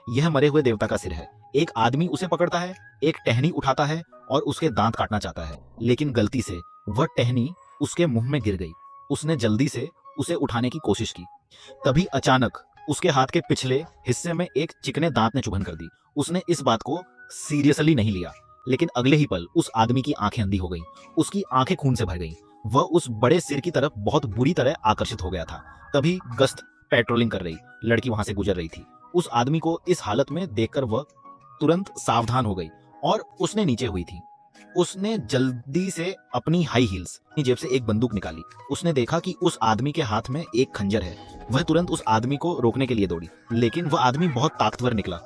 यह मरे हुए देवता का सिर है। एक आदमी उसे पकड़ता है, एक टहनी उठाता है और उसके दांत काटना चाहता है, लेकिन गलती से वह टहनी उसके मुंह में गिर गई। उसने जल्दी से उसे उठाने की कोशिश की, तभी अचानक उसके हाथ के पिछले हिस्से में एक चिकने दांत ने चुभन कर दी। उसने इस बात को सीरियसली नहीं लिया, लेकिन अगले ही पल उस आदमी की आंखें अंधी हो गईं। उसकी आंखें खून से भर गईं। वह उस बड़े सिर की तरफ बहुत बुरी तरह आकर्षित हो गया था। तभी गश्त पेट्रोलिंग कर रही लड़की वहां से गुजर रही थी। उस आदमी को इस हालत में देखकर वह तुरंत सावधान हो गई और उसने नीचे हुई थी। उसने जल्दी से अपनी हाई हील्स अपनी जेब से एक बंदूक निकाली। उसने देखा कि उस आदमी के हाथ में एक खंजर है। वह तुरंत उस आदमी को रोकने के लिए दौड़ी, लेकिन वह आदमी बहुत ताकतवर निकला।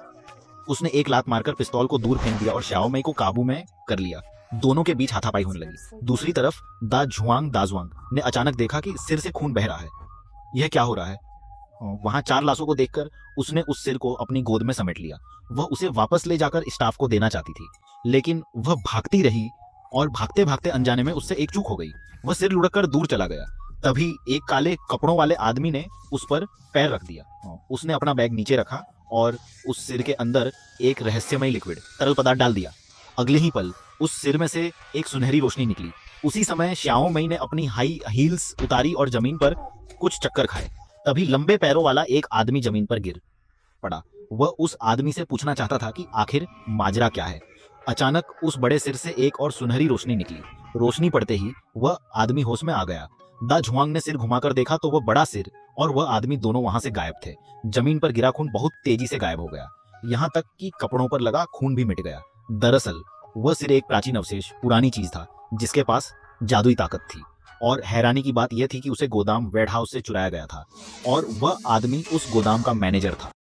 उसने एक लात मारकर पिस्तौल को दूर फेंक दिया और श्याओमई को काबू में कर लिया। दोनों के बीच हाथापाई होने लगी। दूसरी तरफ दा झुआंग दाजुआंग ने अचानक देखा कि सिर से खून बह रहा है। यह क्या हो रहा है? वहां 4 लाशों को देखकर उसने उस सिर को अपनी गोद में समेट लिया। वह उसे वापस ले जाकर स्टाफ को देना चाहती थी, लेकिन वह भागती रही और भागते भागते अनजाने में उससे एक चूक हो गई। वह सिर लुढ़ककर दूर चला गया। तभी एक काले कपड़ों वाले आदमी ने उस पर पैर रख दिया। उसने अपना बैग नीचे रखा और उस सिर के अंदर एक रहस्यमय लिक्विड तरल पदार्थ डाल दिया। अगले ही पल उस सिर में से एक सुनहरी रोशनी निकली। उसी समय श्याओ मई ने अपनी हाई हील्स उतारी और जमीन पर कुछ चक्कर खाए। तभी लंबे पैरों वाला एक आदमी जमीन पर गिर पड़ा। वह उस आदमी से पूछना चाहता था कि आखिर माजरा क्या है। अचानक उस बड़े सिर से एक और सुनहरी रोशनी निकली। रोशनी पड़ते ही वह आदमी होश में आ गया। दा झुआंग ने सिर घुमाकर देखा तो वह बड़ा सिर और वह आदमी दोनों वहां से गायब थे। जमीन पर गिरा खून बहुत तेजी से गायब हो गया, यहाँ तक कि कपड़ों पर लगा खून भी मिट गया। दरअसल वह सिर एक प्राचीन अवशेष, पुरानी चीज था जिसके पास जादुई ताकत थी। और हैरानी की बात यह थी कि उसे गोदाम वेड हाउस से चुराया गया था और वह आदमी उस गोदाम का मैनेजर था।